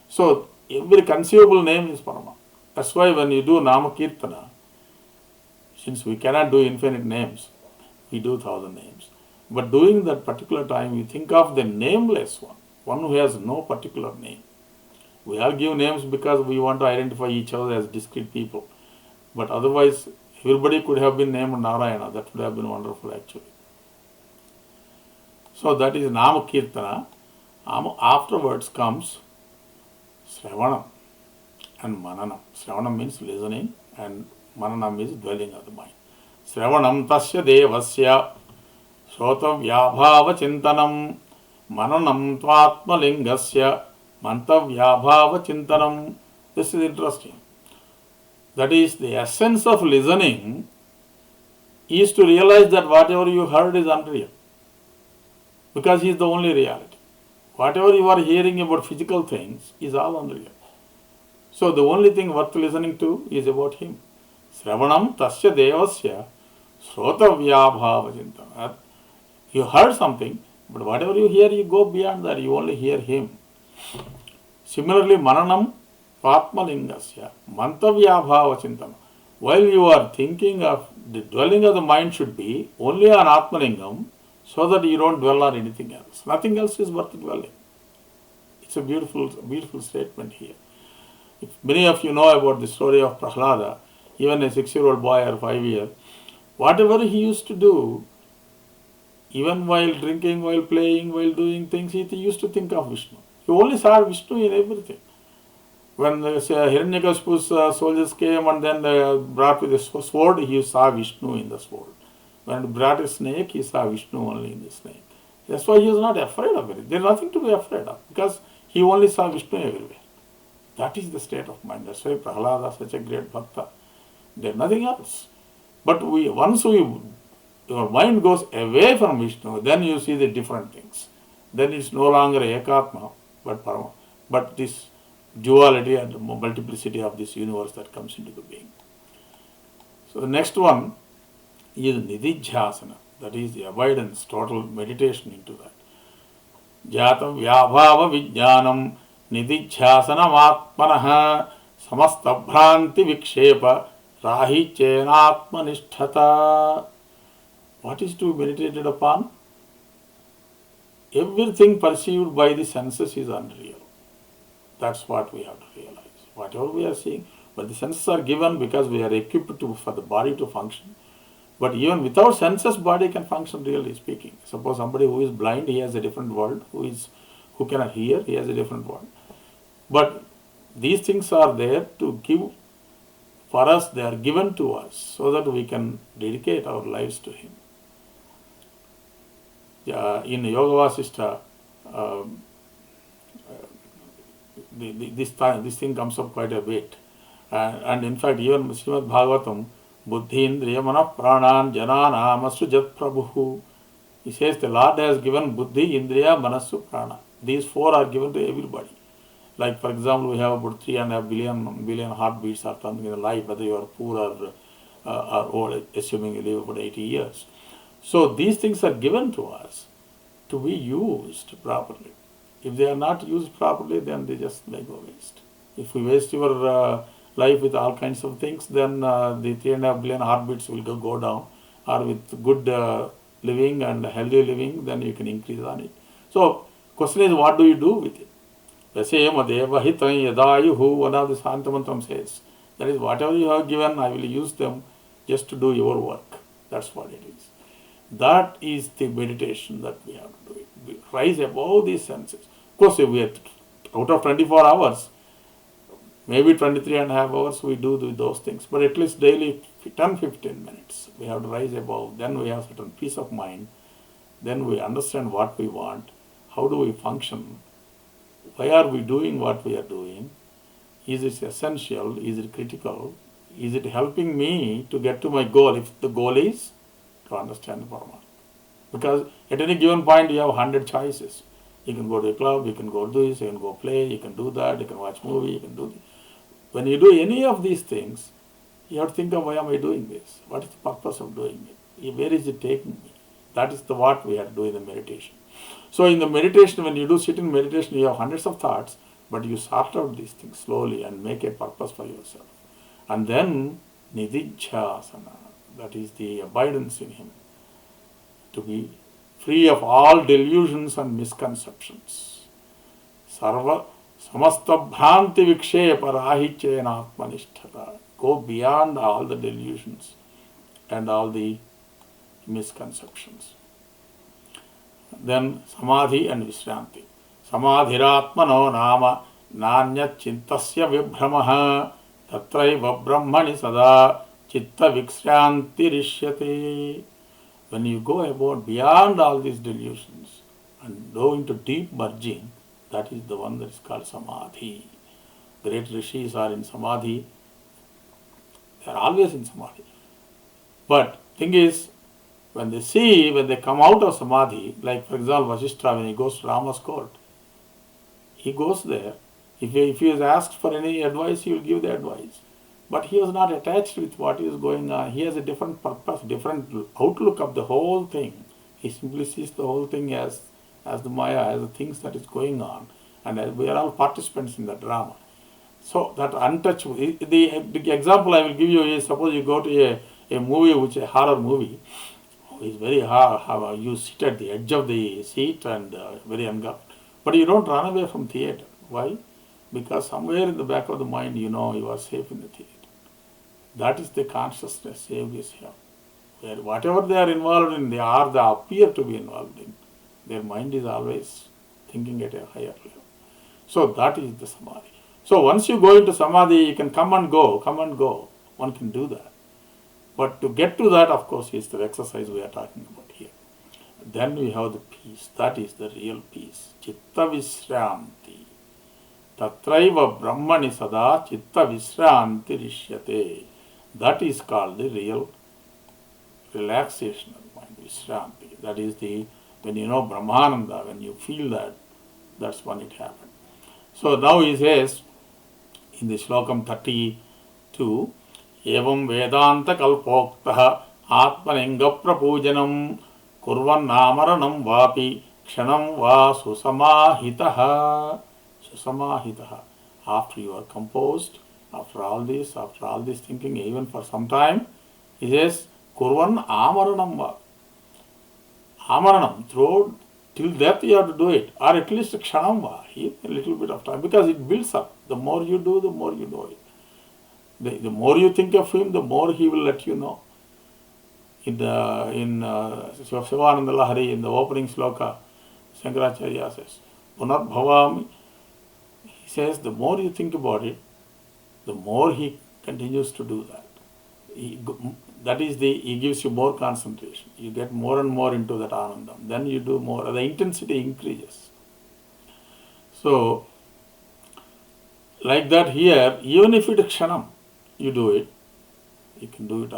So every conceivable name is Parama. That's why when you do Namakirtana, since we cannot do infinite names, we do 1,000 names. But during that particular time, you think of the nameless one who has no particular name. We all give names because we want to identify each other as discrete people. But otherwise, everybody could have been named Narayana. That would have been wonderful, actually. So that is Namakirtana. Afterwards comes Sravanam and Mananam. Sravanam means listening, and Mananam means dwelling of the mind. Sravanam tasya devasya Srotavyabhava chintanam Mananam tvatmalingasya Mantavyabhava chintanam. This is interesting. That is, the essence of listening is to realize that whatever you heard is unreal, because he is the only reality. Whatever you are hearing about physical things is all unreal. So the only thing worth listening to is about him. Sravanam tasya devasya Srotavyabhava chintanam. You heard something, but whatever you hear, you go beyond that. You only hear him. Similarly, Mananam Patmalingasya Mantavyabhava chintanam. While you are thinking of, the dwelling of the mind should be only on Atmalingam, so that you don't dwell on anything else. Nothing else is worth dwelling. It's a beautiful statement here. If many of you know about the story of Prahlada, even a 6-year-old boy or 5-year, whatever he used to do, even while drinking, while playing, while doing things, he used to think of Vishnu. He only saw Vishnu in everything. When Hiranyakashipu's soldiers came and then they brought with a sword, he saw Vishnu in the sword. When he brought a snake, he saw Vishnu only in the snake. That's why he was not afraid of it. There is nothing to be afraid of, because he only saw Vishnu everywhere. That is the state of mind. That's why Prahlada is such a great bhakta. There is nothing else. But once your mind goes away from Vishnu, then you see the different things. Then it's no longer Ekatma, but Parama. But this duality and multiplicity of this universe that comes into the being. So the next one is Nididhyasana. That is the avoidance, total meditation into that. Jatam vyabhava vijnanam nididhyasanam atmanaha samasta bhranti vikshepa rahi chenatmanisthata. What is to be meditated upon? Everything perceived by the senses is unreal. That's what we have to realize. Whatever we are seeing, but the senses are given because we are equipped for the body to function. But even without senses, body can function, really speaking. Suppose somebody who is blind, he has a different world. Who cannot hear, he has a different world. But these things are there to give for us, they are given to us so that we can dedicate our lives to him. in Yoga Vasishtha, um, this thing comes up quite a bit. And in fact, even Srimad Bhagavatam, Buddhi Indriya Manah Pranan Jananam Asujat Prabhu. He says the Lord has given Buddhi, Indriya, Manasu, Prana. These four are given to everybody. Like for example, we have about 3.5 billion heartbeats or something in life, whether you are poor or old, assuming you live about 80 years. So these things are given to us to be used properly. If they are not used properly, then they just may go waste. If we waste your life with all kinds of things, then the 3.5 billion heartbeats will go down. Or with good living and healthy living, then you can increase on it. So, question is, what do you do with it? Yasema deva hitam yadayuhu, one of the Santamantram says. That is, whatever you have given, I will use them just to do your work. That's what it is. That is the meditation that we have to do. We rise above these senses. Of course, if we are out of 24 hours, maybe 23.5 hours we do those things, but at least daily 10-15 minutes we have to rise above. Then we have certain peace of mind. Then we understand what we want. How do we function? Why are we doing what we are doing? Is it essential? Is it critical? Is it helping me to get to my goal? If the goal is to understand the Paramatma. Because at any given point you have 100 choices. You can go to a club, you can go do this, you can go play, you can do that, you can watch movie, you can do this. When you do any of these things, you have to think of, why am I doing this? What is the purpose of doing it? Where is it taking me? That is what we have to do in the meditation. So in the meditation, when you do sit in meditation, you have hundreds of thoughts, but you sort out these things slowly and make a purpose for yourself. And then nididhyasana, that is the abidance in Him, to be free of all delusions and misconceptions. Sarva samasta bhranti vikshepa rahichena atmanisthata. Go beyond all the delusions and all the misconceptions. Then samadhi and vishranti. Samadhiratmano nama nanyat chintasya vibhramaha tatraiva brahmani sada chitta vikshranti rishyate. When you go about beyond all these delusions and go into deep merging, that is the one that is called samadhi. Great rishis are in samadhi. They are always in samadhi. But thing is, when they come out of samadhi, like for example Vasishtha, when he goes to Rama's court, he goes there. If he is asked for any advice, he will give the advice. But he was not attached with what is going on. He has a different purpose, different outlook of the whole thing. He simply sees the whole thing as the Maya, as the things that is going on. And we are all participants in the drama. So that untouchable. The example I will give you is, suppose you go to a movie, which is a horror movie. It's very hard. You sit at the edge of the seat and very ungoverned. But you don't run away from theatre. Why? Because somewhere in the back of the mind, you know you are safe in the theatre. That is the consciousness yogis have. Where whatever they are involved in, they appear to be involved in. Their mind is always thinking at a higher level. So that is the samadhi. So once you go into samadhi, you can come and go. One can do that. But to get to that, of course, is the exercise we are talking about here. Then we have the peace. That is the real peace. Chitta vishranti. Tatraiva brahmani sada chitta vishranti rishyate. That is called the real relaxation of the mind, vishranti. That is when you know Brahmananda, when you feel that, that's when it happened. So now he says, in the Shlokam 32, Evam Vedanta Kalpoktaha Atmaninga Prapujanam Kurvan Namaranam Vapi Kshanam Va Susamahitaha. Susamahitaha. After you are composed, after all this thinking, even for some time, he says, Kurvan Amaranam Vapi. Amaranam, throughout till death you have to do it, or at least Kshanam Va, a little bit of time, because it builds up. The more you do, the more you know it. The more you think of him, the more he will let you know. In Sivananda Lahari, in the opening sloka, Shankaracharya says, Punarbhavami. He says, the more you think about it, the more he continues to do that. that is he gives you more concentration. You get more and more into that anandam. Then you do more, the intensity increases. So, like that here, even if it is kshanam, you do it, you can do it.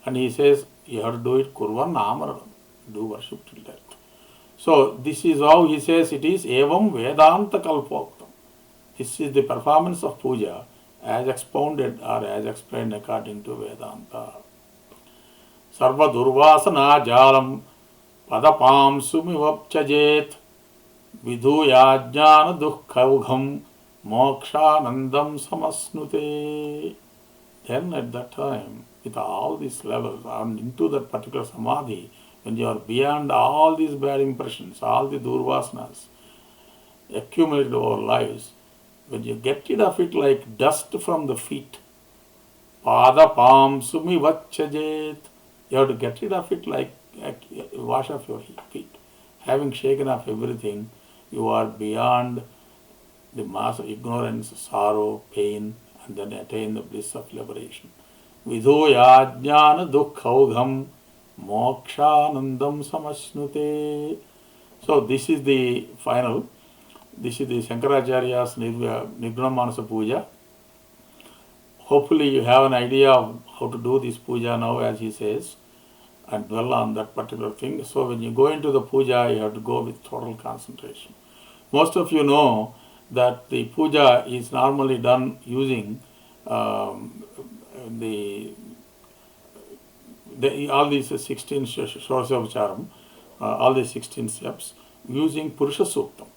And he says, you have to do it kurvan amaranam, do worship till death. So, this is how he says it is evam vedanta kalpoktam. This is the performance of puja as expounded or as explained according to Vedanta. Sarva durvasana jalam padapam sumivapchajet vidhuya jnana dukkaugham mokshanandam samasnute. Then at that time, with all these levels and into that particular samadhi, when you are beyond all these bad impressions, all the durvasanas accumulated over lives, when you get rid of it like dust from the feet, pada palm sumi vachajet, you have to get rid of it like wash off your feet. Having shaken off everything, you are beyond the mass of ignorance, sorrow, pain, and then attain the bliss of liberation. Vidhoya jnana dukkaugham mokshanandam samasnute. So this is the final. This is the Shankaracharya's Nirguna Manasa Puja. Hopefully you have an idea of how to do this puja now, as he says, and dwell on that particular thing. So when you go into the puja, you have to go with total concentration. Most of you know that the puja is normally done using all these 16 Shorasavacharam, all these 16 steps, using Purusha Suktam.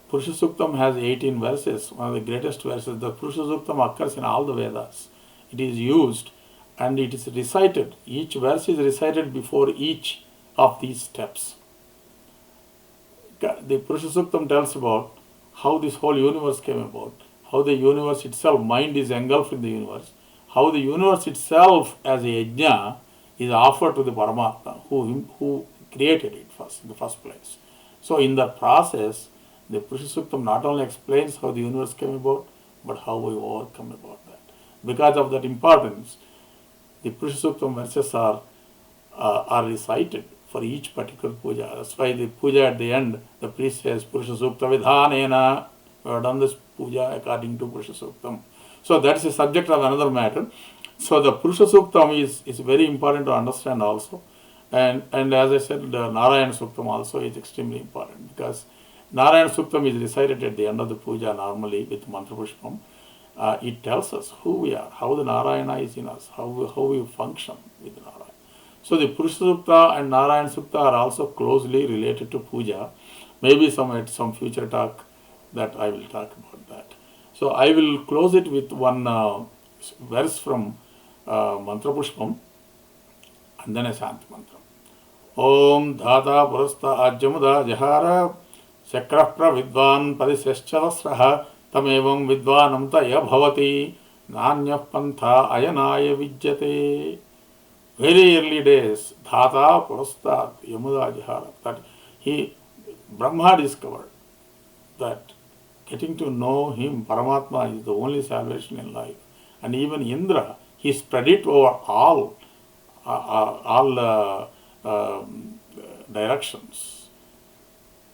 Purusha Suktam has 18 verses, one of the greatest verses. The Purusha Suktam occurs in all the Vedas. It is used and it is recited. Each verse is recited before each of these steps. The Purusha Suktam tells about how this whole universe came about, how the universe itself, mind is engulfed in the universe, how the universe itself as a yajna is offered to the Paramatma who created it first in the first place. So in that process, the Purusha Suktam not only explains how the universe came about, but how we overcome about that. Because of that importance, the Purusha Suktam verses are recited for each particular puja. That's why the puja at the end, the priest says, Purusha Sukta Vidhanena. We have done this puja according to Purusha Suktam. So that's the subject of another matter. So the Purusha Suktam is very important to understand also. And as I said, the Narayana Suktam also is extremely important, because Narayana Suktam is recited at the end of the puja normally with Mantra Pushpam. It tells us who we are, how the Narayana is in us, how we function with Narayana. So the Purusha Sukta and Narayana Sukta are also closely related to puja. Maybe at some future talk that I will talk about that. So I will close it with one verse from Mantra Pushpam and then a Shanti Mantra. Om Dhata Purasta Ajyamuda Jahara Shakrah Pravidvan Padisyaschavasraha Tamevam Vidvanam Taya Bhavati Nanya Pantha Ayanaya Vidyate. Very early days, Dhata Purasta Yamuda Jahara, that Brahma discovered that getting to know him, Paramatma, is the only salvation in life. And even Indra, he spread it over all directions.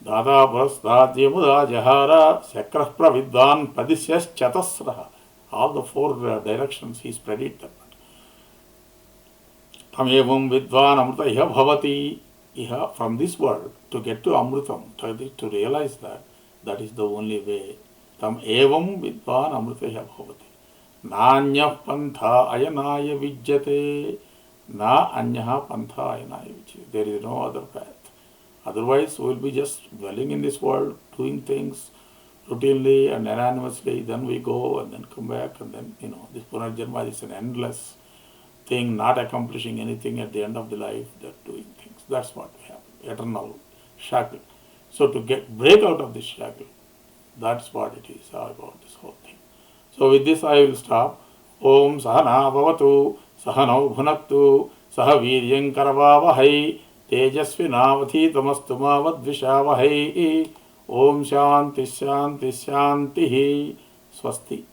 Dada Prasthad Yamuda Jahara Shakrah Pravidvan Padisyas Chatasraha. All the four directions he spread it. Tamevam Vidvan Amrita Iha Bhavati. Iha, from this world, to get to Amritam, to realize that is the only way. Tam evam Vidvan Amrita Iha Bhavati. Nanya Pantha Ayanaya Vidyate. Na Anyaha Pantha Ayanaya Vidyate. There is no other path. Otherwise, we will be just dwelling in this world, doing things routinely and anonymously. Then we go and then come back, and then, this Punarjanma is an endless thing, not accomplishing anything at the end of the life, just doing things. That's what we have, eternal shackle. So to break out of this shackle, that's what it is all about, this whole thing. So with this I will stop. Om Sahana Bhavatu Sahano Bhunaktu Sahaviryam Karavavahai Tejasvinavadhitamastu ma vadvishavahai. Om Shanti Shanti Shanti. Swasti.